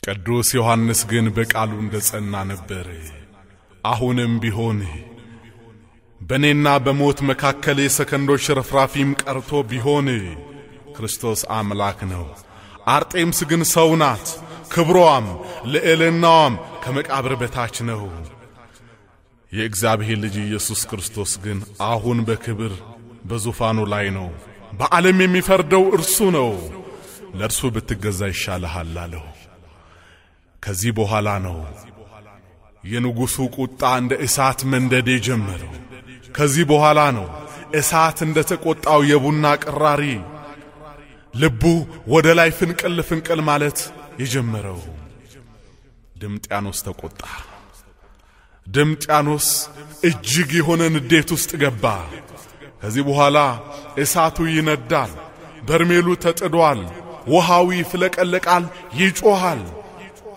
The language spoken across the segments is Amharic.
ቅዱስ ዮሐንስ ግን በቃሉ እንደጸና ነበር። አሁንም ቢሆን በኔና በሞት መካከል የሰከንዶች ረፍራፊም ቀርቶ ቢሆን ክርስቶስ አምላክ ነው። አርጤምስ ግን ሰው ናት። ክብሯም ልዕልናዋም ከመቃብር በታች ነው። የእግዚአብሔር ልጅ ኢየሱስ ክርስቶስ ግን አሁን በክብር በዙፋኑ ላይ ነው። በዓለም የሚፈርደው እርሱ ነው። ለእርሱ ብትገዛ ይሻልሃል አለው። ከዚህ በኋላ ነው የንጉሡ ቁጣ እንደ እሳት መንደድ ጀመረው። ከዚህ በኋላ ነው እሳት እንደ ተቆጣው የቡና ቅራሪ ልቡ ወደ ላይ ፍንቅል ማለት የጀመረው። ድምጥያኖስ ተቆጣ። ድምጥያኖስ እጅግ የሆነ ንዴት ውስጥ ገባ። ከዚህ በኋላ እሳቱ ይነዳል፣ በርሜሉ ተጥዷል፣ ውሃው ይፍለቀለቃል፣ ይጮሃል።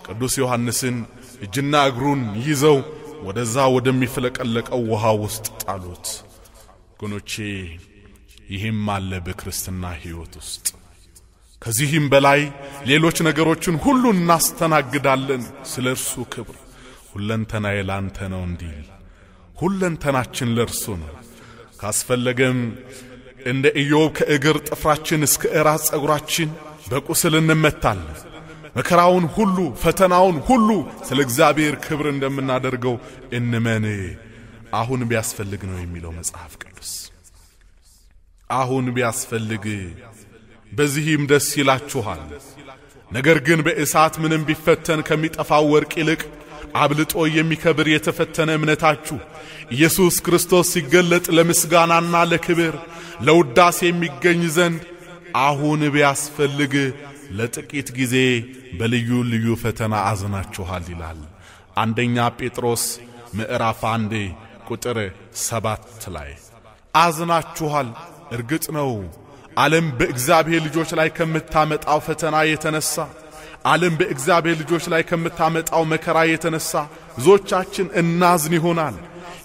ቅዱስ ዮሐንስን እጅና እግሩን ይዘው ወደዛ ወደሚፍለቀለቀው ውሃ ውስጥ ጣሉት። ጎኖቼ ይህም አለ በክርስትና ሕይወት ውስጥ። ከዚህም በላይ ሌሎች ነገሮችን ሁሉ እናስተናግዳለን ስለ እርሱ ክብር። ሁለንተናዬ ላንተ ነው እንዲል ሁለንተናችን ለእርሱ ነው። ካስፈለገም እንደ ኢዮብ ከእግር ጥፍራችን እስከ ራስ ጸጉራችን በቁስል እንመታለን። መከራውን ሁሉ ፈተናውን ሁሉ ስለ እግዚአብሔር ክብር እንደምናደርገው እንመን። አሁን ቢያስፈልግ ነው የሚለው መጽሐፍ ቅዱስ። አሁን ቢያስፈልግ በዚህም ደስ ይላችኋል። ነገር ግን በእሳት ምንም ቢፈተን ከሚጠፋው ወርቅ ይልቅ አብልጦ የሚከብር የተፈተነ እምነታችሁ ኢየሱስ ክርስቶስ ሲገለጥ ለምስጋናና ለክብር ለውዳሴ የሚገኝ ዘንድ አሁን ቢያስፈልግ ለጥቂት ጊዜ በልዩ ልዩ ፈተና አዝናችኋል ይላል። አንደኛ ጴጥሮስ ምዕራፍ 1 ቁጥር 7 ላይ አዝናችኋል። እርግጥ ነው ዓለም በእግዚአብሔር ልጆች ላይ ከምታመጣው ፈተና የተነሳ ዓለም በእግዚአብሔር ልጆች ላይ ከምታመጣው መከራ የተነሳ ብዙዎቻችን እናዝን ይሆናል።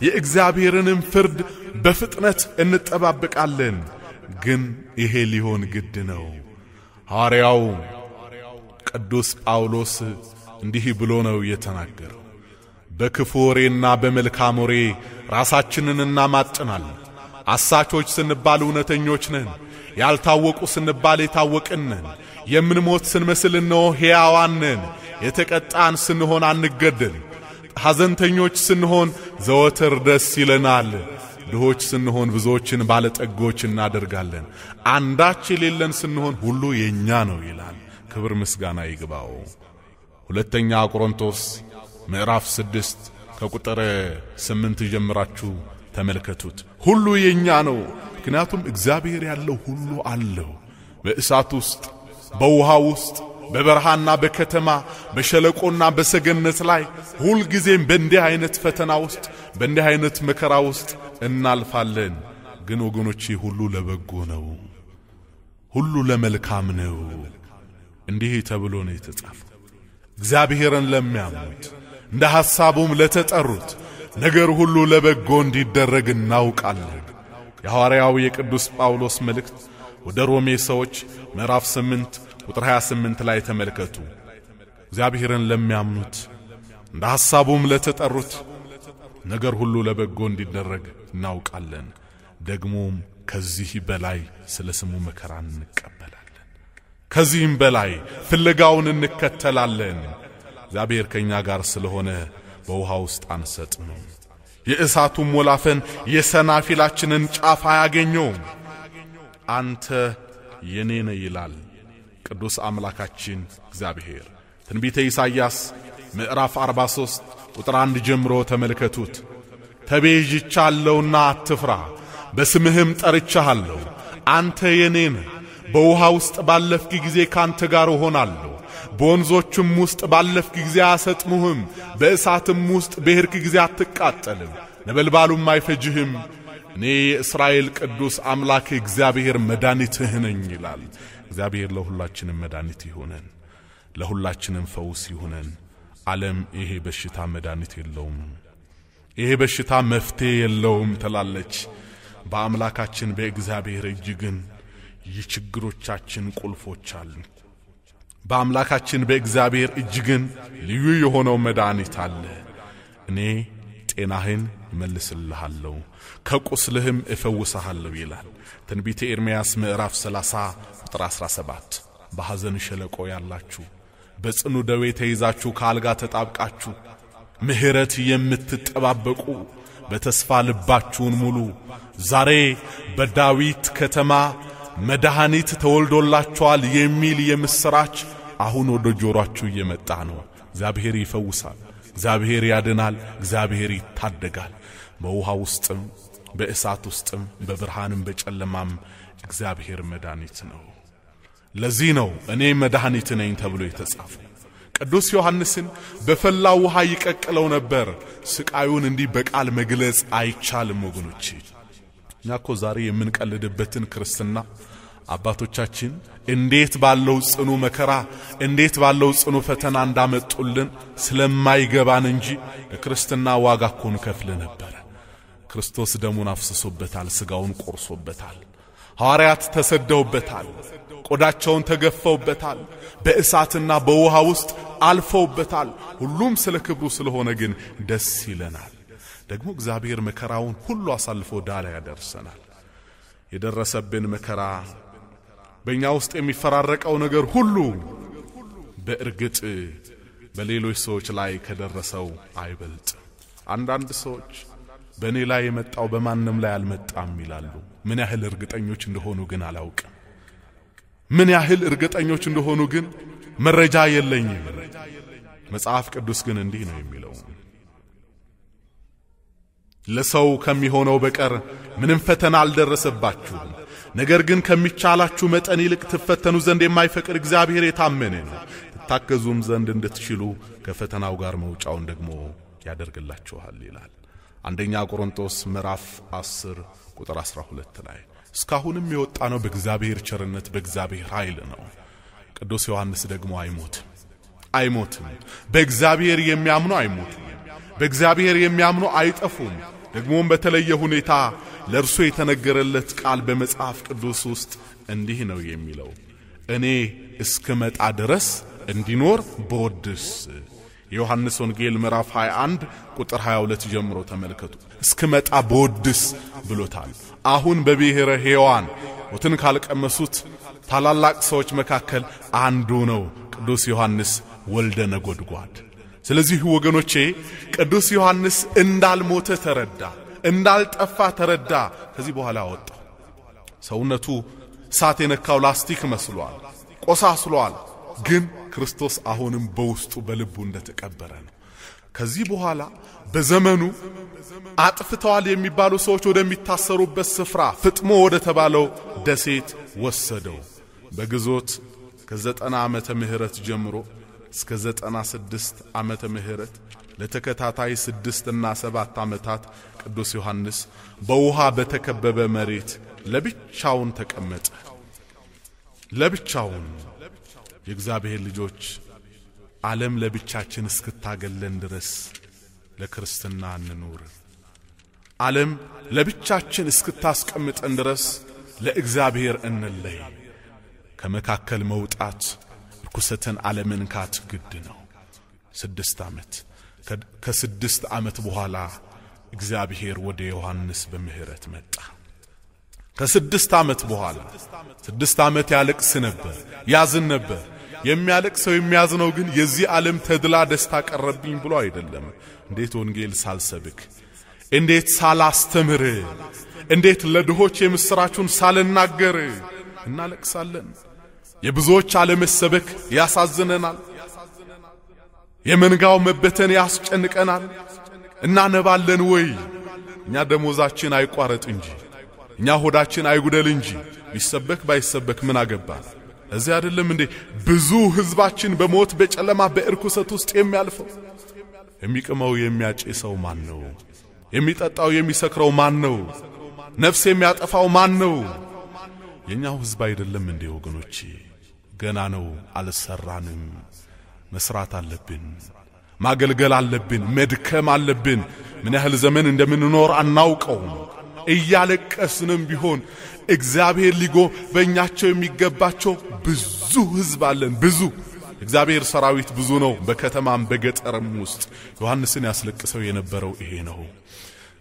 የእግዚአብሔርንም ፍርድ በፍጥነት እንጠባበቃለን። ግን ይሄ ሊሆን ግድ ነው። ሐዋርያው ቅዱስ ጳውሎስ እንዲህ ብሎ ነው የተናገረው። በክፉ ወሬና በመልካም ወሬ ራሳችንን እናማጥናለን። አሳቾች ስንባል እውነተኞች ነን፣ ያልታወቁ ስንባል የታወቅን ነን፣ የምንሞት ስንመስል ነው ሕያዋን ነን፣ የተቀጣን ስንሆን አንገደል፣ ሐዘንተኞች ስንሆን ዘወትር ደስ ይለናል፣ ድሆች ስንሆን ብዙዎችን ባለጠጎች እናደርጋለን፣ አንዳች የሌለን ስንሆን ሁሉ የኛ ነው ይላል። ክብር ምስጋና ይግባው። ሁለተኛ ቆሮንቶስ ምዕራፍ 6 ከቁጥር 8 ጀምራችሁ ተመልከቱት። ሁሉ የኛ ነው። ምክንያቱም እግዚአብሔር ያለው ሁሉ አለው። በእሳት ውስጥ፣ በውሃ ውስጥ፣ በበረሃና በከተማ፣ በሸለቆና በሰገነት ላይ ሁሉ ጊዜም በእንዲህ አይነት ፈተና ውስጥ በእንዲህ አይነት መከራ ውስጥ እናልፋለን። ግን ወገኖቼ ሁሉ ለበጎ ነው፣ ሁሉ ለመልካም ነው። እንዲህ ተብሎ ነው የተጻፈው። እግዚአብሔርን ለሚያምኑት እንደ ሐሳቡም ለተጠሩት ነገር ሁሉ ለበጎ እንዲደረግ እናውቃለን። የሐዋርያው የቅዱስ ጳውሎስ መልእክት ወደ ሮሜ ሰዎች ምዕራፍ 8 ቁጥር 28 ላይ ተመልከቱ። እግዚአብሔርን ለሚያምኑት እንደ ሐሳቡም ለተጠሩት ነገር ሁሉ ለበጎ እንዲደረግ እናውቃለን። ደግሞም ከዚህ በላይ ስለ ስሙ መከራ እንቀበላለን። ከዚህም በላይ ፍለጋውን እንከተላለን። እግዚአብሔር ከኛ ጋር ስለሆነ በውሃ ውስጥ አንሰጥም። የእሳቱም ወላፈን የሰናፊላችንን ጫፍ አያገኘውም። አንተ የኔ ነህ ይላል ቅዱስ አምላካችን እግዚአብሔር። ትንቢተ ኢሳይያስ ምዕራፍ 43 ቁጥር 1 ጀምሮ ተመልከቱት። ተቤዥቻለሁና አትፍራ፣ በስምህም ጠርቻለሁ። አንተ የኔ ነህ። በውሃ ውስጥ ባለፍክ ጊዜ ካንተ ጋር እሆናለሁ። በወንዞችም ውስጥ ባለፍክ ጊዜ አሰጥሙህም። በእሳትም ውስጥ በሄድክ ጊዜ አትቃጠልም፣ ነበልባሉም አይፈጅህም። እኔ የእስራኤል ቅዱስ አምላክ እግዚአብሔር መድኃኒትህ ነኝ ይላል። እግዚአብሔር ለሁላችንም መድኃኒት ይሆነን፣ ለሁላችንም ፈውስ ይሆነን። ዓለም ይሄ በሽታ መድኃኒት የለውም፣ ይሄ በሽታ መፍትሄ የለውም ትላለች። በአምላካችን በእግዚአብሔር እጅ ግን የችግሮቻችን ቁልፎች አሉ። በአምላካችን በእግዚአብሔር እጅግን ልዩ የሆነው መድኃኒት አለ። እኔ ጤናህን እመልስልሃለሁ ከቁስልህም እፈውስሃለሁ ይላል ትንቢተ ኤርምያስ ምዕራፍ 30 ቁጥር 17። በሐዘን ሸለቆ ያላችሁ በጽኑ ደዌ ተይዛችሁ ከአልጋ ተጣብቃችሁ ምህረት የምትጠባበቁ በተስፋ ልባችሁን ሙሉ ዛሬ በዳዊት ከተማ መድኃኒት ተወልዶላችኋል የሚል የምስራች አሁን ወደ ጆሮአችሁ እየመጣ ነው። እግዚአብሔር ይፈውሳል፣ እግዚአብሔር ያድናል፣ እግዚአብሔር ይታደጋል። በውሃ ውስጥም በእሳት ውስጥም በብርሃንም በጨለማም እግዚአብሔር መድኃኒት ነው። ለዚህ ነው እኔ መድኃኒት ነኝ ተብሎ የተጻፈው። ቅዱስ ዮሐንስን በፈላው ውሃ ይቀቅለው ነበር። ስቃዩን እንዲህ በቃል መግለጽ አይቻልም ወገኖቼ። እኛኮ ዛሬ የምንቀልድበትን ክርስትና አባቶቻችን እንዴት ባለው ጽኑ መከራ እንዴት ባለው ጽኑ ፈተና እንዳመጡልን ስለማይገባን እንጂ ክርስትና ዋጋ ኮን ከፍለ ነበር። ክርስቶስ ደሙን አፍስሶበታል፣ ስጋውን ቆርሶበታል። ሐዋርያት ተሰደውበታል፣ ቆዳቸውን ተገፈውበታል፣ በእሳትና በውሃ ውስጥ አልፈውበታል። ሁሉም ስለ ክብሩ ስለሆነ ግን ደስ ይለናል። ደግሞ እግዚአብሔር መከራውን ሁሉ አሳልፎ ዳላ ያደርሰናል። የደረሰብን መከራ በእኛ ውስጥ የሚፈራረቀው ነገር ሁሉ በእርግጥ በሌሎች ሰዎች ላይ ከደረሰው አይበልጥ። አንዳንድ ሰዎች በእኔ ላይ የመጣው በማንም ላይ አልመጣም ይላሉ። ምን ያህል እርግጠኞች እንደሆኑ ግን አላውቅም። ምን ያህል እርግጠኞች እንደሆኑ ግን መረጃ የለኝም። መጽሐፍ ቅዱስ ግን እንዲህ ነው የሚለው፣ ለሰው ከሚሆነው በቀር ምንም ፈተና አልደረሰባችሁም፣ ነገር ግን ከሚቻላችሁ መጠን ይልቅ ትፈተኑ ዘንድ የማይፈቅድ እግዚአብሔር የታመነ ነው፣ ትታገዙም ዘንድ እንድትችሉ ከፈተናው ጋር መውጫውን ደግሞ ያደርግላችኋል ይላል። አንደኛ ቆሮንቶስ ምዕራፍ 10 ቁጥር 12 ላይ እስካሁንም የወጣ ነው በእግዚአብሔር ቸርነት በእግዚአብሔር ኃይል ነው። ቅዱስ ዮሐንስ ደግሞ አይሞትም። በእግዚአብሔር የሚያምኑ አይሞቱም፣ በእግዚአብሔር የሚያምኑ አይጠፉም። ደግሞም በተለየ ሁኔታ ለእርሱ የተነገረለት ቃል በመጽሐፍ ቅዱስ ውስጥ እንዲህ ነው የሚለው፣ እኔ እስክመጣ ድረስ እንዲኖር በወድስ። ዮሐንስ ወንጌል ምዕራፍ 21 ቁጥር 22 ጀምሮ ተመልከቱ። እስክመጣ በወድስ ብሎታል። አሁን በብሔረ ሕያዋን ሞትን ካልቀመሱት ታላላቅ ሰዎች መካከል አንዱ ነው ቅዱስ ዮሐንስ ወልደ ነጎድጓድ። ስለዚህ ወገኖቼ ቅዱስ ዮሐንስ እንዳልሞተ ተረዳ፣ እንዳልጠፋ ተረዳ። ከዚህ በኋላ ወጣ። ሰውነቱ እሳት የነካው ላስቲክ መስሏል፣ ቆሳስሏል። ግን ክርስቶስ አሁንም በውስጡ በልቡ እንደተቀበረ ነው። ከዚህ በኋላ በዘመኑ አጥፍተዋል የሚባሉ ሰዎች ወደሚታሰሩበት ስፍራ ፍጥሞ ወደ ተባለው ደሴት ወሰደው። በግዞት ከ90 ዓመተ ምህረት ጀምሮ እስከ 96 ዓመተ ምህረት ለተከታታይ 6 እና 7 ዓመታት ቅዱስ ዮሐንስ በውሃ በተከበበ መሬት ለብቻውን ተቀመጠ። ለብቻውን የእግዚአብሔር ልጆች ዓለም ለብቻችን እስክታገለን ድረስ ለክርስትና እንኑር። ዓለም ለብቻችን እስክታስቀምጠን ድረስ ለእግዚአብሔር እንለይ። ከመካከል መውጣት ርኩሰትን ዓለምን ካት ግድ ነው። 6 ዓመት ከ6 ዓመት በኋላ እግዚአብሔር ወደ ዮሐንስ በምህረት መጣ። ከ6 ዓመት በኋላ 6 ዓመት ያለቅስ ነበር፣ ያዝን ነበር። የሚያለቅሰው የሚያዝነው ግን የዚህ ዓለም ተድላ ደስታ ቀረብኝ ብሎ አይደለም። እንዴት ወንጌል ሳልሰብክ፣ እንዴት ሳላስተምር፣ እንዴት ለድሆች የምስራቹን ሳልናገር እናለቅሳለን። የብዙዎች አለመሰበክ ያሳዝነናል። የመንጋው መበተን ያስጨንቀናል። እናነባለን ወይ? እኛ ደሞዛችን አይቋረጥ እንጂ፣ እኛ ሆዳችን አይጉደል እንጂ፣ ቢሰበክ ባይሰበክ ምን አገባን? እዚህ አይደለም እንዴ ብዙ ህዝባችን በሞት በጨለማ በእርኩሰት ውስጥ የሚያልፈው? የሚቅመው የሚያጨሰው ማን ነው? የሚጠጣው የሚሰክረው ማን ነው? ነፍስ የሚያጠፋው ማን ነው? የኛው ህዝብ አይደለም እንዴ ወገኖቼ? ገና ነው፣ አልሰራንም። መስራት አለብን፣ ማገልገል አለብን፣ መድከም አለብን። ምን ያህል ዘመን እንደምንኖር አናውቀውም። እያለቀስንም ቢሆን እግዚአብሔር ሊጎበኛቸው የሚገባቸው ብዙ ህዝብ አለን። ብዙ እግዚአብሔር ሰራዊት ብዙ ነው በከተማም በገጠርም ውስጥ ዮሐንስን ያስለቅሰው የነበረው ይሄ ነው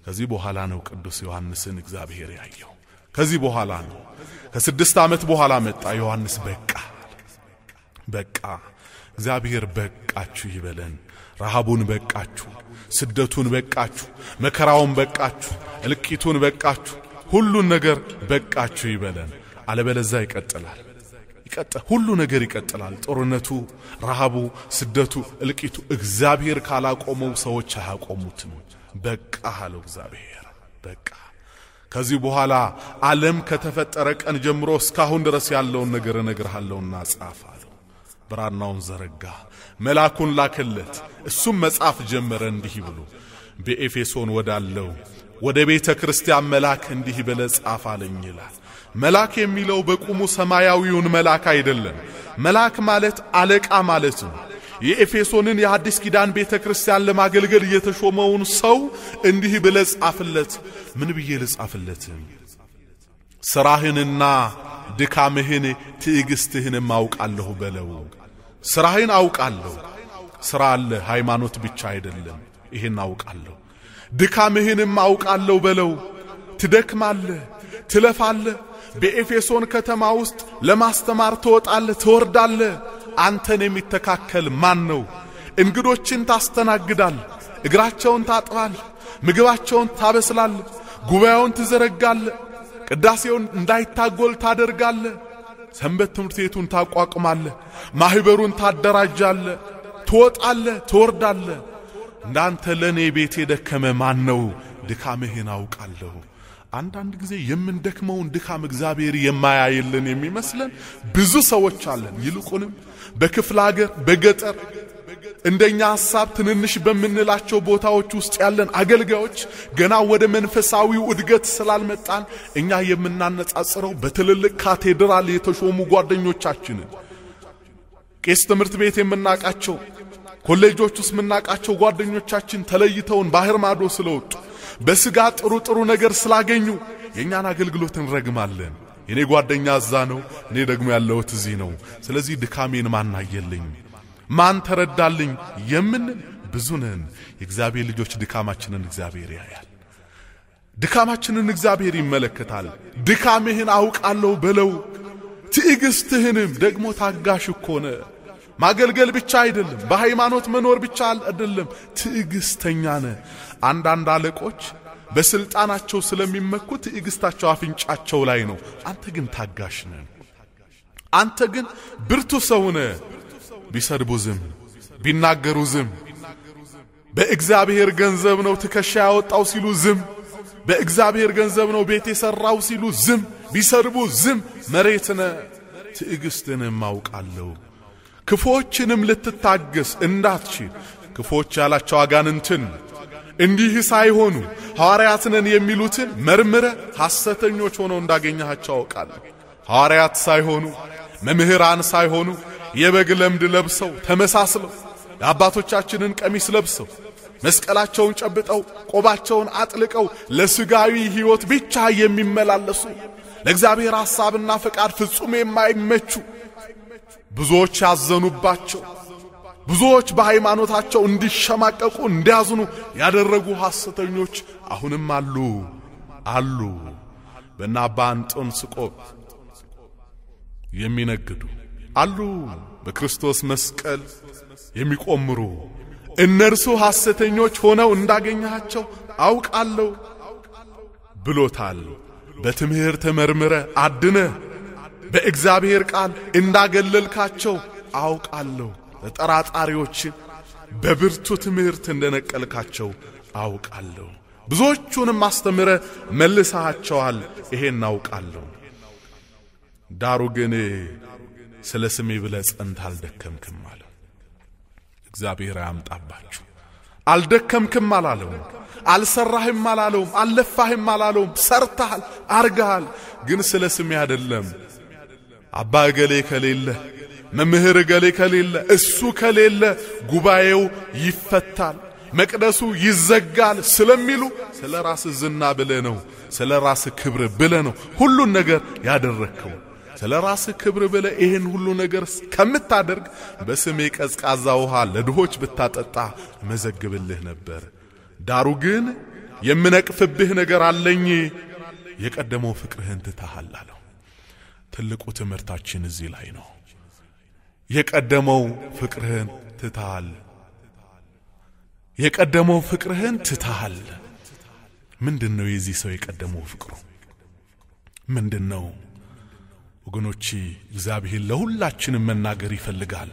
ከዚህ በኋላ ነው ቅዱስ ዮሐንስን እግዚአብሔር ያየው ከዚህ በኋላ ነው ከ6 ዓመት በኋላ መጣ ዮሐንስ በቃ እግዚአብሔር በቃችሁ ይበለን ረሃቡን በቃችሁ ስደቱን በቃችሁ መከራውን በቃችሁ እልቂቱን በቃችሁ ሁሉን ነገር በቃችሁ ይበለን አለበለዚያ ይቀጥላል ሁሉ ነገር ይቀጥላል ጦርነቱ ረሃቡ ስደቱ እልቂቱ እግዚአብሔር ካላቆመው ሰዎች አያቆሙትም በቃ አለው እግዚአብሔር በቃ ከዚህ በኋላ ዓለም ከተፈጠረ ቀን ጀምሮ እስካሁን ድረስ ያለውን ነገር እነግርሃለሁና ጻፍ አለው ብራናውን ዘረጋ መልአኩን ላከለት እሱም መጻፍ ጀመረ እንዲህ ብሎ በኤፌሶን ወዳለው ወደ ቤተ ክርስቲያን መልአክ እንዲህ ብለ ጻፍ አለኝ ይላል መልአክ የሚለው በቁሙ ሰማያዊውን መልአክ አይደለም መልአክ ማለት አለቃ ማለት ነው የኤፌሶንን የሐዲስ ኪዳን ቤተ ክርስቲያን ለማገልገል የተሾመውን ሰው እንዲህ ብለ ጻፍለት ምን ብዬ ልጻፍለት ስራህንና ድካምህን ትዕግስትህን ማውቃለሁ በለው ስራህን አውቃለሁ ስራ አለ ሃይማኖት ብቻ አይደለም ይሄን አውቃለሁ ድካምህንም አውቃለሁ በለው ትደክማለህ ትለፋለህ በኤፌሶን ከተማ ውስጥ ለማስተማር ትወጣለህ ትወርዳለህ አንተን የሚተካከል ማን ነው እንግዶችን ታስተናግዳል እግራቸውን ታጥባል ምግባቸውን ታበስላል ጉባኤውን ትዘረጋል ቅዳሴውን እንዳይታጎል ታደርጋል ሰንበት ትምህርት ቤቱን ታቋቁማል ማህበሩን ታደራጃል ትወጣለ ትወርዳለ እንዳንተ ለኔ ቤት የደከመ ማን ነው ድካምህን አውቃለሁ አንዳንድ ጊዜ የምንደክመውን ድካም እግዚአብሔር የማያይልን የሚመስለን ብዙ ሰዎች አለን ይልቁንም በክፍለ ሀገር በገጠር እንደኛ ሐሳብ ትንንሽ በመንላቸው ቦታዎች ውስጥ ያለን አገልጋዮች ገና ወደ መንፈሳዊው እድገት ስላልመጣን እኛ የምናነጻጽረው በትልልቅ ካቴድራል የተሾሙ ጓደኞቻችን ቄስ ትምህርት ቤት የምናቃቸው ኮሌጆች ውስጥ የምናቃቸው ጓደኞቻችን ተለይተውን ባህር ማዶ ስለወጡ በስጋ ጥሩ ነገር ስላገኙ የኛን አገልግሎት እንረግማለን የኔ ጓደኛ እዛ ነው እኔ ደግሞ ያለሁት እዚህ ነው ስለዚህ ድካሜን ማን አየልኝ ማን ተረዳልኝ የምን ብዙ ነን የእግዚአብሔር ልጆች ድካማችንን እግዚአብሔር ያያል ድካማችንን እግዚአብሔር ይመለከታል ድካምህን አውቃለሁ በለው ትዕግስትህንም ደግሞ ታጋሽ ኮነ ማገልገል ብቻ አይደለም በሃይማኖት መኖር ብቻ አይደለም ትዕግስተኛ ነህ አንዳንድ አለቆች በስልጣናቸው ስለሚመኩ ትዕግስታቸው አፍንጫቸው ላይ ነው አንተ ግን ታጋሽ ነህ አንተ ግን ብርቱ ሰው ነህ ቢሰድቡ ዝም ቢናገሩ ዝም በእግዚአብሔር ገንዘብ ነው ትከሻ ያወጣው ሲሉ ዝም በእግዚአብሔር ገንዘብ ነው ቤት የሰራው ሲሉ ዝም ቢሰድቡ ዝም መሬት ነህ ትዕግስትንም አውቃለሁ ክፎችንም ልትታገስ እንዳትችል ክፎች ያላቸው አጋንንትን እንዲህ ሳይሆኑ ሐዋርያትነን የሚሉትን መርምረ ሐሰተኞች ሆነው እንዳገኛቸው አውቃለሁ ሐዋርያት ሳይሆኑ መምህራን ሳይሆኑ የበግ ለምድ ለብሰው ተመሳስለው የአባቶቻችንን ቀሚስ ለብሰው መስቀላቸውን ጨብጠው ቆባቸውን አጥልቀው ለስጋዊ ሕይወት ብቻ የሚመላለሱ ለእግዚአብሔር ሐሳብና ፈቃድ ፍጹም የማይመቹ ብዙዎች ያዘኑባቸው ብዙዎች በሃይማኖታቸው እንዲሸማቀቁ እንዲያዝኑ ያደረጉ ሐሰተኞች አሁንም አሉ በእናባ አንጦንስቆ የሚነግዱ አሉ በክርስቶስ መስቀል የሚቆምሩ እነርሱ ሐሰተኞች ሆነው እንዳገኛቸው አውቃለሁ ብሎታል በትምህርት መርምረ አድነ በእግዚአብሔር ቃል እንዳገለልካቸው አውቃለሁ ተጠራጣሪዎችን በብርቱ ትምህርት እንደነቀልካቸው አውቃለሁ ብዙዎቹንም አስተምረ መልሰሃቸዋል ይሄን አውቃለሁ ዳሩ ግን ስለ ስሜ ብለህ ጸንተህ አልደከምክም አለ እግዚአብሔር ያምጣባችሁ አልደከምክም አላለው አልሰራህም አላለው አልለፋህም አላለው ሰርተሃል አርጋሃል ግን ስለ ስሜ አይደለም አባ ገሌ ከሌለ መምህር ገሌ ከሌለ እሱ ከሌለ ጉባኤው ይፈታል መቅደሱ ይዘጋል ስለሚሉ ስለ ራስ ዝና ብለ ነው ስለ ራስ ክብር ብለ ነው ሁሉን ነገር ያደረከው ስለራስ ክብር ብለ ይሄን ሁሉ ነገር ከምታደርግ በስሜ ቀዝቃዛ ውሃ ለድሆች ብታጠጣ መዘግብልህ ነበር ዳሩ ግን የምነቅፍብህ ነገር አለኝ የቀደመው ፍቅርህን ትተሃል አለው ትልቁ ትምህርታችን እዚህ ላይ ነው የቀደመው ፍቅርህን ትተሃል የቀደመው ፍቅርህን ትተሃል ምንድነው የዚህ ሰው የቀደመው ፍቅሩ ምንድነው ወገኖቼ እግዚአብሔር ለሁላችንም መናገር ይፈልጋል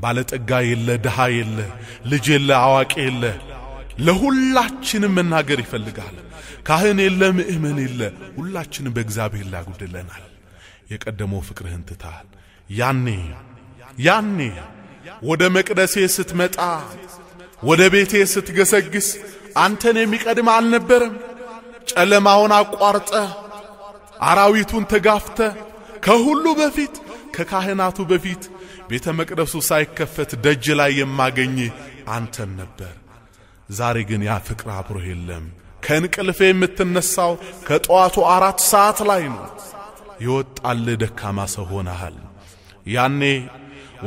ባለጠጋ የለ ደሃ የለ ልጅ የለ አዋቂ የለ ለሁላችንም መናገር ይፈልጋል ካህን የለ ምእመን የለ ሁላችንም በእግዚአብሔር ላይ ጉድለናል የቀደመው ፍቅርህን ትተሃል ያኔ ወደ መቅደሴ ስትመጣ ወደ ቤቴ ስትገሰግስ አንተን የሚቀድም አልነበረም ጨለማውን አቋርጠ አራዊቱን ተጋፍተ ከሁሉ በፊት ከካህናቱ በፊት ቤተ መቅደሱ ሳይከፈት ደጅ ላይ የማገኝ አንተን ነበር ዛሬ ግን ያ ፍቅር አብሮ የለም ከእንቅልፌ የምትነሳው ከጧቱ 4 ሰዓት ላይ ነው ይወጣል ደካማ ሰው ሆነሃል ያኔ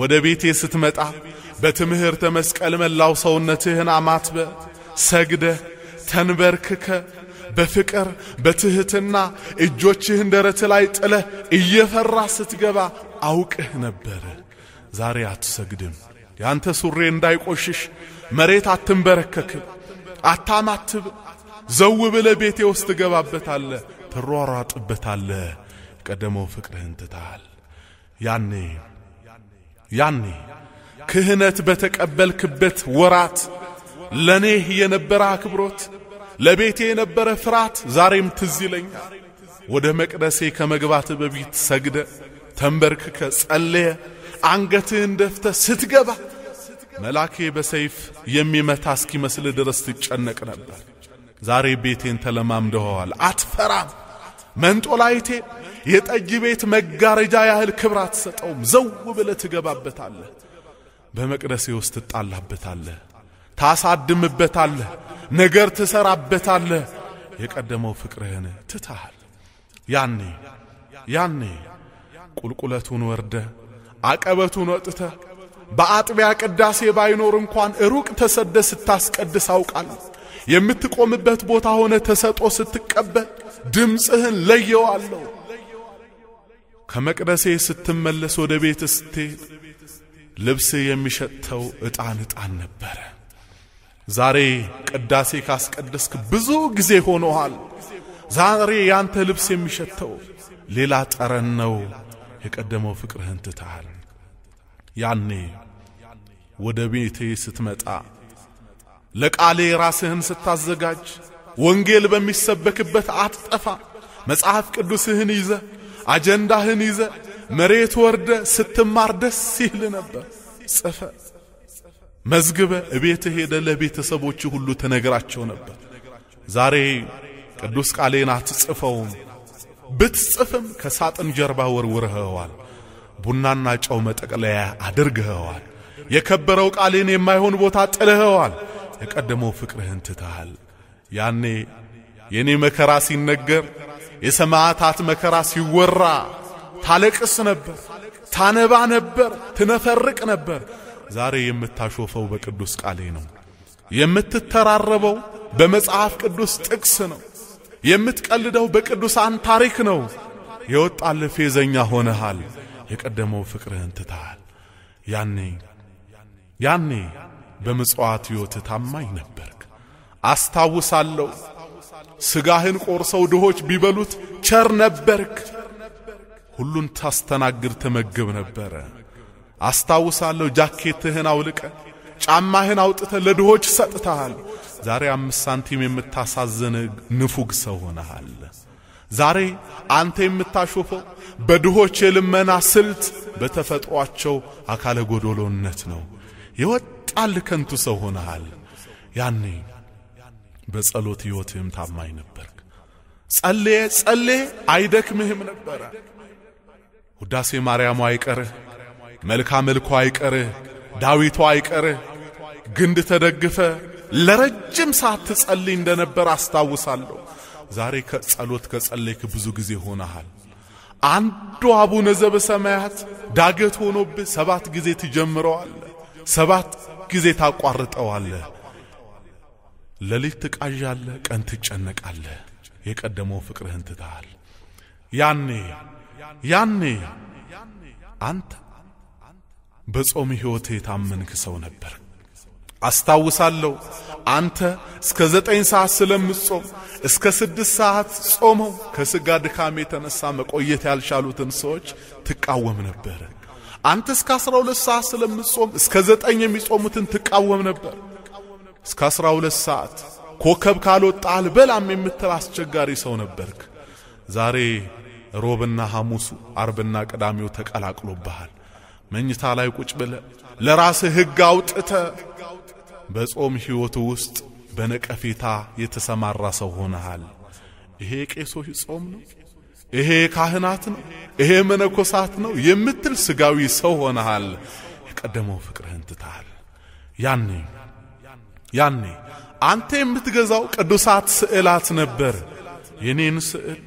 ወደ ቤቴ ስትመጣ በትምህርተ መስቀል መላው ሰውነትህን አማትበ ሰግደ ተንበርክከ በፍቅር በትህትና እጆችህን ደረት ላይ ጥለ እየፈራ ስትገባ አውቅህ ነበር ዛሬ አትሰግድም ያንተ ሱሬ እንዳይቆሽሽ መሬት አትንበረከክ አታማትብ ዘው ብለ ቤቴ ውስጥ ገባበታለ ተሯሯጥበታለ ቀደመው ፍቅርህን ትተሃል ያኔ ክህነት በተቀበልክበት ወራት ለኔ የነበረ አክብሮት ለቤቴ የነበረ ፍራት ዛሬም ትዝ ይለኛል ወደ መቅደሴ ከመግባት በፊት ሰግደ ተንበርክከ ጸለየ አንገትህን ደፍተ ስትገባ መላኬ በሰይፍ የሚመታ እስኪመስል ድረስ ትጨነቅ ነበር ዛሬ ቤቴን ተለማምደዋል አትፈራም መንጦላይቴ የጠጅ ቤት መጋረጃ ያህል ክብራት ሰጠውም ዘው ብለ ትገባበታለህ በመቅደሴ ውስጥ ትጣላበታለህ ታሳድምበታለህ ነገር ትሰራበታለህ የቀደመው ፍቅርህን ትተሃል ያኔ ቁልቁለቱን ወርደ አቀበቱን ወጥተ በአጥቢያ ቅዳሴ ባይኖር እንኳን ሩቅ ተሰደ ስታስቀድስ አውቃለሁ የምትቆምበት ቦታ ሆነ ተሰጦ ስትቀበል ድምጽህን ለየዋለሁ ከመቅደሴ ስትመለስ ወደ ቤት ስትሄድ ልብስ የሚሸተው ዕጣን ነበር ዛሬ ቅዳሴ ካስቀደስክ ብዙ ጊዜ ሆኖሃል ዛሬ ያንተ ልብስ የሚሸተው ሌላ ጠረን ነው የቀደመው ፍቅርህን ትተሃል ያኔ ወደ ቤቴ ስትመጣ ለቃሌ ራስህን ስታዘጋጅ ወንጌል በሚሰበክበት አትጠፋ መጽሐፍ ቅዱስህን ይዘ አጀንዳህን ይዘ መሬት ወርደ ስትማር ደስ ይል ነበር ጽፈ መዝግበ እቤት ሄደ ለቤተሰቦች ሁሉ ተነግራቸው ነበር ዛሬ ቅዱስ ቃሌን አትጽፈውም ብትጽፍም ከሳጥን ጀርባ ወርውረኸዋል ቡናና ጨው መጠቅለያ አድርገኸዋል የከበረው ቃሌን የማይሆን ቦታ ጥለኸዋል የቀደመው ፍቅርህን ትተሃል ያኔ የኔ መከራ ሲነገር የሰማዕታት መከራ ሲወራ ታለቅስ ነበር ታነባ ነበር ትነፈርቅ ነበር ዛሬ የምታሾፈው በቅዱስ ቃሌ ነው የምትተራረበው በመጽሐፍ ቅዱስ ጥቅስ ነው የምትቀልደው በቅዱሳን ታሪክ ነው የወጣል ፌዘኛ ሆነሃል የቀደመው ፍቅርህን ትተሃል ያኔ በመጽዋት ሕይወት ታማኝ ነበርክ አስታውሳለሁ ስጋህን ቆርሰው ድሆች ቢበሉት ቸር ነበርክ ሁሉን ታስተናግድ ተመግብ ነበር አስታውሳለሁ ጃኬትህን አውልቀ ጫማህን አውጥተ ለድሆች ሰጥተሃል ዛሬ 5 ሳንቲም የምታሳዝን ንፉግ ሰው ሆነሃል ዛሬ አንተ የምታሾፈው በድሆች የልመና ስልት በተፈጥሯቸው አካለ ጎዶሎነት ነው የወጣል ከንቱ ሰው ሆነሃል ያኔ በጸሎት ሕይወትህም ታማኝ ነበርክ ጸልየ አይደክምህም ነበር ውዳሴ ማርያም አይቀርህ መልካ መልኩ አይቀርህ ዳዊቱ አይቀርህ ግንድ ተደግፈ ለረጅም ሰዓት ትጸልይ እንደነበር አስታውሳለሁ ዛሬ ከጸሎት ከጸለይክ ብዙ ጊዜ ሆነሃል አንዱ አቡነ ዘበሰማያት ዳገት ሆኖብህ 7 ጊዜ ትጀምረዋለህ 7 ጊዜ ታቋርጠዋለህ ለሊት ትቃዣለህ ቀን ትጨነቃለህ የቀደመው ፍቅርህን ትተሃል ያኔ አንተ በጾም ሕይወት የታመንክ ሰው ነበር አስታውሳለሁ አንተ እስከ 9 ሰዓት ስለምጾም እስከ 6 ሰዓት ጾመው ከስጋ ድካም የተነሳ መቆየት ያልቻሉትን ሰዎች ትቃወም ነበር አንተ እስከ 12 ሰዓት ስለምጾም እስከ 9 የሚጾሙትን ትቃወም ነበር እስከ 12 ሰዓት ኮከብ ካልወጣል በላም የምትል አስቸጋሪ ሰው ነበርክ ዛሬ ሮብና ሐሙስ አርብና ቅዳሜው ተቀላቅሎብሃል መኝታ ላይ ቁጭ ብለ ለራስህ ሕግ አውጥተ በጾም ሕይወት ውስጥ በነቀፌታ የተሰማራ ሰው ሆነሃል ይሄ ቄሶች ጾም ነው ይሄ ካህናት ነው ይሄ መነኮሳት ነው የምትል ስጋዊ ሰው ሆነሃል የቀደመው ፍቅርህን ትተሃል ያኔ አንተ የምትገዛው ቅዱሳት ስዕላት ነበር የኔን ስዕል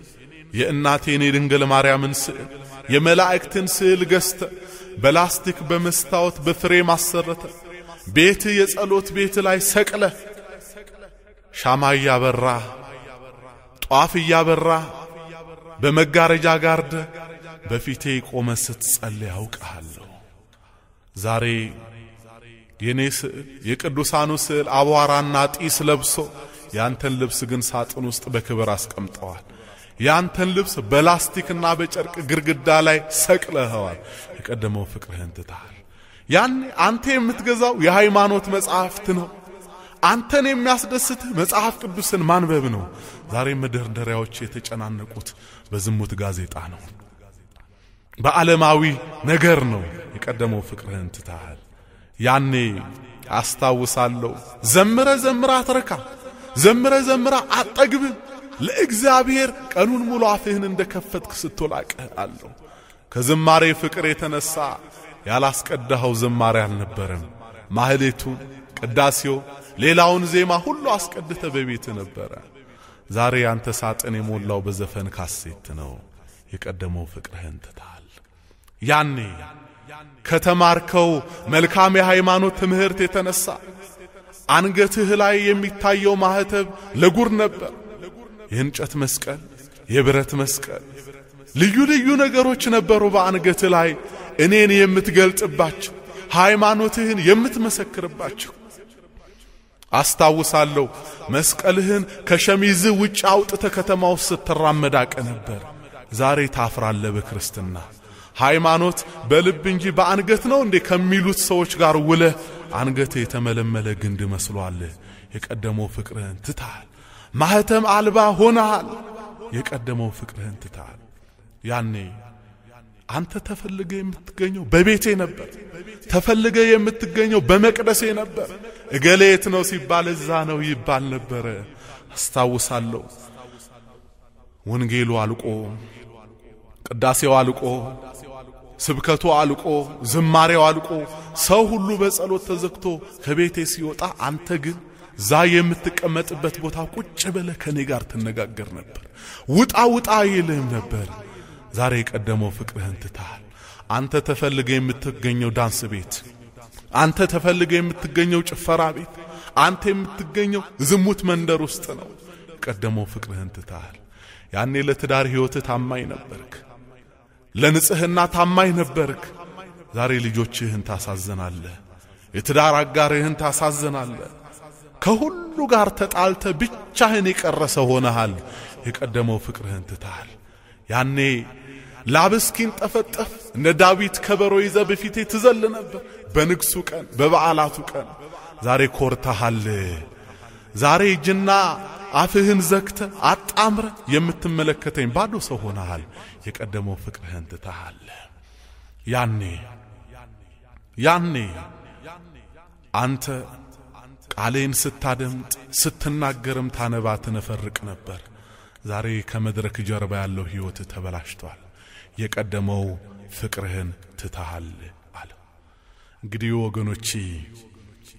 የእናቴን የድንግል ማርያምን ስዕል የመላእክትን ስዕል ገዝተ በላስቲክ በመስታወት በፍሬም አሰረተ ቤት የጸሎት ቤት ላይ ሰቅለ ሻማ ያበራ ጧፍ ያበራ በመጋረጃ ጋርደ በፊቴ ቆመ ስትጸልይ አውቃለሁ ዛሬ የኔ ስዕል የቅዱሳኑ ስዕል አቧራና ጢስ ለብሶ ያንተን ልብስ ግን ሳጥን ውስጥ በክብር አስቀምጠዋል ያንተን ልብስ በላስቲክና በጨርቅ ግርግዳ ላይ ሰቅለኸዋል የቀደመው ፍቅርህን ትተሃል ያኔ አንተ የምትገዛው የሃይማኖት መጽሐፍት ነው አንተን የሚያስደስትህ መጽሐፍ ቅዱስን ማንበብ ነው ዛሬ መደርደሪያዎች የተጨናነቁት በዝሙት ጋዜጣ ነው በዓለማዊ ነገር ነው የቀደመው ፍቅርህን ትተሃል ያኔ አስታውሳለሁ ዘምረ አትረካ ዘምረ አጠግብ ለእግዚአብሔር ቀኑን ሙሉ አፍህን እንደከፈትክ ስትላቀሃለሁ ከዝማሬ ፍቅር የተነሳ ያላስቀዳኸው ዝማሬ አልነበረም ማህሌቱ ቅዳሴው ሌላውን ዜማ ሁሉ አስቀድተ በቤት ነበር ዛሬ አንተ ሳጥን የሞላው በዘፈን ካሴት ነው የቀደመው ፍቅርህን ትተሃል ያኔ ከተማርከው መልካም የሃይማኖት ትምህርት የተነሳ አንገትህ ላይ የሚታየው ማህተብ ለጉር ነበር የእንጨት መስቀል የብረት መስቀል ልዩ ነገሮች ነበሩ በአንገት ላይ እኔን የምትገልጥባቸው ሃይማኖትህን የምትመሰክርባቸው አስታውሳለሁ መስቀልህን ከሸሚዝ ውጭ አውጥተ ከተማው ስትራመዳቀ ነበር ዛሬ ታፍራለህ በክርስትና ሃይማኖት በልብ እንጂ በአንገት ነው እንዴ ከሚሉት ሰዎች ጋር ውለ አንገት የተመለመለ ግንድ መስሏል የቀደመው ፍቅርህን ትተሃል ማህተም አልባ ሆነሃል የቀደመው ፍቅርህን ትተሃል ያኔ አንተ ተፈልገ የምትገኘው በቤቴ ነበር ተፈልገ የምትገኘው በመቅደሴ ነበር እገሌት ነው ሲባል እዛ ነው ይባል ነበር አስታውሳለሁ ወንጌሉ አልቆ ቅዳሴው አልቆ ስብከቱ አልቆ ዝማሬው አልቆ ሰው ሁሉ በጸሎት ተዘክቶ ከቤቴ ሲወጣ አንተ ግን ዛ የምትቀመጥበት ቦታ ቁጭ ብለ ከኔ ጋር ትነጋገር ነበር ውጣ ይልም ነበር ዛሬ የቀደመው ፍቅርህን ትተሃል አንተ ተፈልገ የምትገኘው ዳንስ ቤት አንተ ተፈልገ የምትገኘው ጭፈራ ቤት አንተ የምትገኘው ዝሙት መንደር ውስጥ ነው የቀደመው ፍቅርህን ትተሃል ያኔ ለትዳር ሕይወት ታማኝ ነበርክ ለንጽህና ታማኝ ነበርክ ዛሬ ልጆችህን ታሳዝናለህ የትዳር አጋርህን ታሳዝናለህ ከሁሉ ጋር ተጣልተ ብቻህን የቀረሰ ሆነሃል የቀደመው ፍቅርህን ትተሃል ያኔ ላብስኪን ጠፈጠፍ እንደ ዳዊት ከበሮ ይዘ በፊቴ ትዘል ነበር በንግሱ ቀን በበዓላቱ ቀን ዛሬ ኮርተሃል ዛሬ እጅና አፍህን ዘግተ አጣምረ የምትመለከተኝ ባዶ ሰው ሆነሃል የቀደመው ፍቅርህን ትተሃል ያኔ አንተ ቃሌን ስታደምጥ ስትናገርም ታነባ ትነፈርቅ ነበር ዛሬ ከመድረክ ጀርባ ያለው ሕይወት ተበላሽቷል የቀደመው ፍቅርህን ትተሃል አለ እንግዲህ ወገኖቼ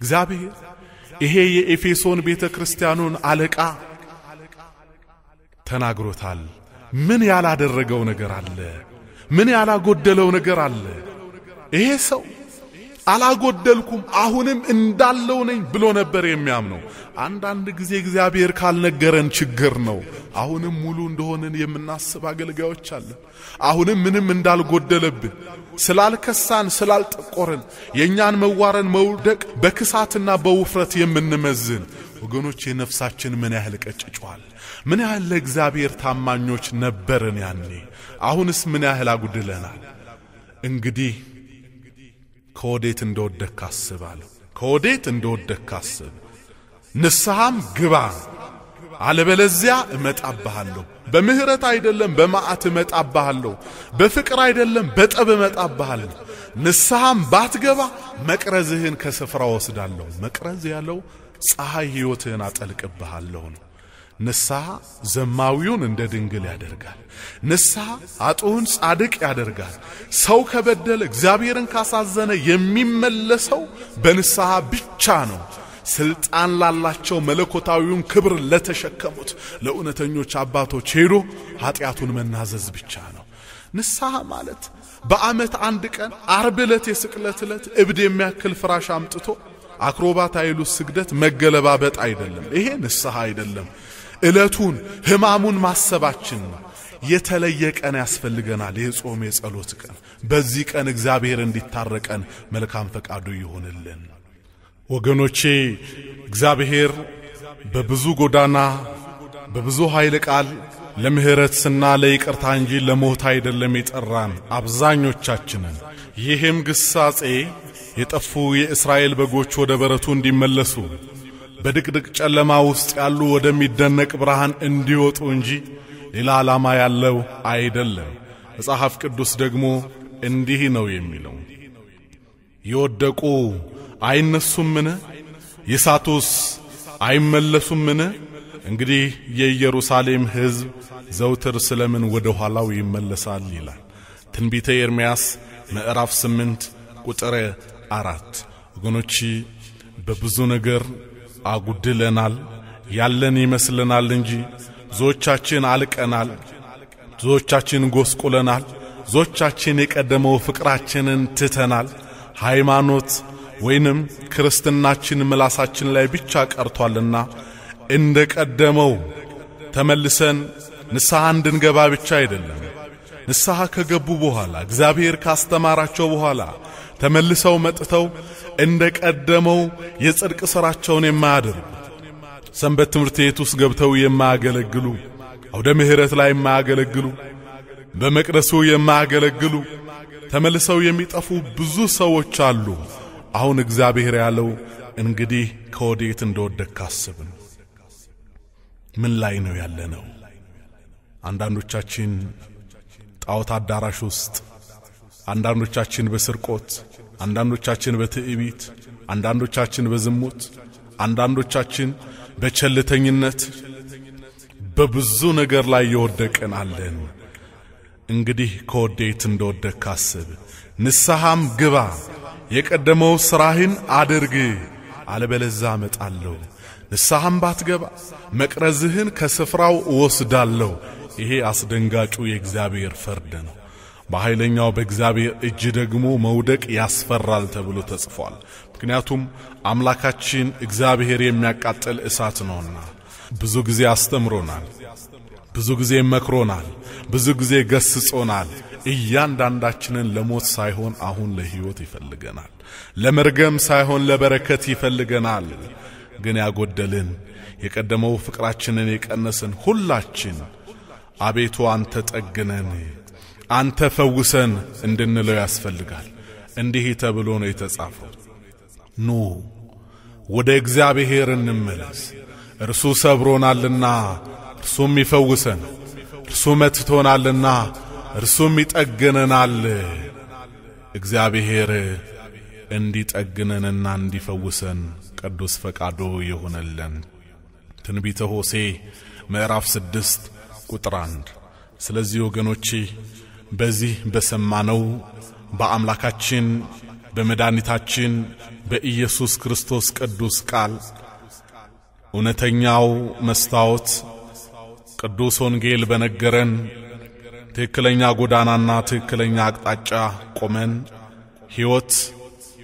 እግዚአብሔር ይሄ የኤፌሶን ቤተክርስቲያኑን አለቃ ተናግሮታል ምን ያላደረገው ነገር አለ? ምን ያላጎደለው ነገር አለ? ይሄ ሰው አላጎደልኩም አሁንም እንዳለው ነኝ ብሎ ነበር የሚያምነው። አንዳንድ ጊዜ እግዚአብሔር ካልነገረን ችግር ነው። አሁንም ሙሉ እንደሆነን የምናስብ አገልጋዮች አለ። አሁንም ምንም እንዳልጎደለብን ስላልከሳን ስላልጠቆረን የኛን መዋረን መውደቅ በክሳትና በውፍረት የምንመዝን ወገኖች የነፍሳችን ምን ያህል ቀጭጫል? ምን ያህል ለእግዚአብሔር ታማኞች ነበርን ያኔ? አሁንስ ምን ያህል አጉድለናል? እንግዲህ ከወዴት እንደወደክ አስብ አለው። ከወዴት እንደወደክ አስብ፣ ንስሐም ግባ፣ አለበለዚያ እመጣብሃለሁ። በምህረት አይደለም በመዓት እመጣብሃለሁ፣ በፍቅር አይደለም በጠብ እመጣብሃለሁ። ንስሐም ባትገባ መቅረዝህን ከስፍራ ወስዳለሁ። መቅረዝ ያለው ፀሐይ ሕይወትህን አጠልቅብሃለሁ ነው። ንስሐ ዘማዊውን እንደ ድንግል ያደርጋል። ንስሐ አጡን ጻድቅ ያደርጋል። ሰው ከበደለ እግዚአብሔርን ካሳዘነ የሚመለሰው በንስሐ ብቻ ነው። ስልጣን ላላቸው መለኮታዊውን ክብር ለተሸከሙት ለእውነተኞች አባቶች ሄዶ ኃጢአቱን መናዘዝ ብቻ ነው። ንስሐ ማለት በአመት አንድ ቀን ዓርብ ዕለት የስቅለት ዕለት እብድ የሚያክል ፍራሽ አምጥቶ አክሮባት አይሉ ስግደት መገለባበጥ አይደለም። ይሄ ንስሐ አይደለም። ዕለቱን ሕማሙን ማሰባችን የተለየ ቀን ያስፈልገናል። የጾም የጸሎት ቀን። በዚህ ቀን እግዚአብሔር እንዲታረቀን መልካም ፈቃዱ ይሆንልን። ወገኖቼ እግዚአብሔር በብዙ ጎዳና በብዙ ኃይል ቃል ለምህረትና ለይቅርታ እንጂ ለሞት አይደለም የጠራን አብዛኞቻችንን። ይህም ግሳጼ የጠፉ የእስራኤል በጎች ወደ በረቱ እንዲመለሱ በድቅድቅ ጨለማ ውስጥ ያሉ ወደሚደነቅ ብርሃን እንዲወጡ እንጂ ሌላ ዓላማ ያለው አይደለም። መጽሐፍ ቅዱስ ደግሞ እንዲህ ነው የሚለው፣ የወደቁ አይነሱምን? የሳቱስ አይመለሱምን? እንግዲህ የኢየሩሳሌም ሕዝብ ዘውትር ስለምን ወደ ኋላው ይመለሳል ይላል ትንቢተ ኤርምያስ ምዕራፍ 8 ቁጥር 4። ወገኖች በብዙ ነገር አጉድለናል፣ ያለን ይመስለናል እንጂ ዞቻችን አልቀናል፣ ዞቻችን ጎስቁለናል፣ ዞቻችን የቀደመው ፍቅራችንን ትተናል። ሃይማኖት ወይንም ክርስትናችን ምላሳችን ላይ ብቻ ቀርቷልና እንደቀደመው ተመልሰን ንስሐ እንድንገባ ብቻ አይደለም። ንስሐ ከገቡ በኋላ እግዚአብሔር ካስተማራቸው በኋላ ተመልሰው መጥተው እንደቀደመው የጽድቅ ሥራቸውን የማያደርጉ ሰንበት ትምህርት ቤት ውስጥ ገብተው የማያገለግሉ፣ አውደ ምህረት ላይ የማያገለግሉ፣ በመቅደሱ የማያገለግሉ ተመልሰው የሚጠፉ ብዙ ሰዎች አሉ። አሁን እግዚአብሔር ያለው እንግዲህ ከወዴት እንደወደክ አስብ። ምን ላይ ነው ያለነው? አንዳንዶቻችን ጣዖት አዳራሽ ውስጥ፣ አንዳንዶቻችን በስርቆት፣ አንዳንዶቻችን በትዕቢት፣ አንዳንዶቻችን በዝሙት፣ አንዳንዶቻችን በቸልተኝነት በብዙ ነገር ላይ የወደቅን አለን። እንግዲህ ከወዴት እንደወደክ አስብ፣ ንስሐም ግባ፣ የቀደመው ሥራህን አድርግ፣ አለበለዚያ እመጣለሁ። ንስሐም ባትገባ መቅረዝህን ከስፍራው ወስዳለሁ። ይሄ አስደንጋጩ የእግዚአብሔር ፍርድ ነው። በኃይለኛው በእግዚአብሔር እጅ ደግሞ መውደቅ ያስፈራል ተብሎ ተጽፏል። ምክንያቱም አምላካችን እግዚአብሔር የሚያቃጥል እሳት ነውና። ብዙ ጊዜ አስተምሮናል፣ ብዙ ጊዜ መክሮናል፣ ብዙ ጊዜ ገስጾናል። እያንዳንዳችንን ለሞት ሳይሆን አሁን ለሕይወት ይፈልገናል፣ ለመርገም ሳይሆን ለበረከት ይፈልገናል። ግን ያጎደልን የቀደመው ፍቅራችንን የቀነስን ሁላችን አቤቱ አንተ ጠግነን፣ አንተ ፈውሰን እንድንለው ያስፈልጋል። እንዲህ ተብሎ ነው የተጻፈው፣ ኑ ወደ እግዚአብሔር እንመለስ፣ እርሱ ሰብሮናልና እርሱም ይፈውሰን፣ እርሱ መትቶናልና እርሱም ይጠግነናል። እግዚአብሔር እንዲጠግነንና እንዲፈውሰን ቅዱስ ፈቃዱ ይሁንልን። ትንቢተ ሆሴዕ ምዕራፍ 6 ቁጥር 1። ስለዚህ ወገኖቼ በዚህ በሰማነው በአምላካችን በመድኃኒታችን በኢየሱስ ክርስቶስ ቅዱስ ቃል እውነተኛው መስታወት ቅዱስ ወንጌል በነገረን ትክክለኛ ጎዳናና ትክክለኛ አቅጣጫ ቆመን ሕይወት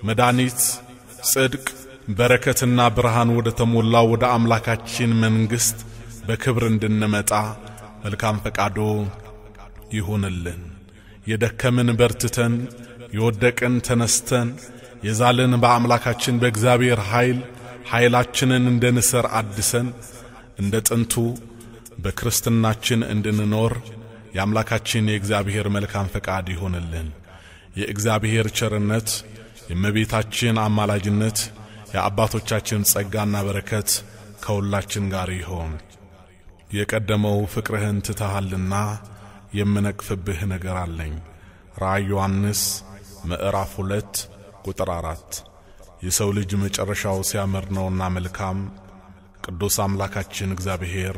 መድኃኒት ጽድቅ በረከትና ብርሃን ወደ ተሞላው ወደ አምላካችን መንግስት በክብር እንድንመጣ መልካም ፈቃዶ ይሁንልን። የደከምን በርትተን የወደቅን ተነስተን የዛልን በአምላካችን በእግዚአብሔር ኃይላችንን እንደ ንስር አድሰን እንደ ጥንቱ በክርስትናችን እንድንኖር የአምላካችን የእግዚአብሔር መልካም ፈቃድ ይሁንልን። የእግዚአብሔር ቸርነት የእመቤታችን አማላጅነት የአባቶቻችን ጸጋና በረከት ከሁላችን ጋር ይሁን። የቀደመው ፍቅርህን ትተሃልና የምነቅፍብህ ነገር አለኝ። ራእይ ዮሐንስ ምዕራፍ 2 ቁጥር 4 የሰው ልጅ መጨረሻው ሲያምር ነውና መልካም። ቅዱስ አምላካችን እግዚአብሔር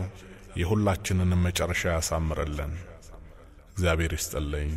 የሁላችንን መጨረሻ ያሳምርልን። እግዚአብሔር ይስጥልኝ።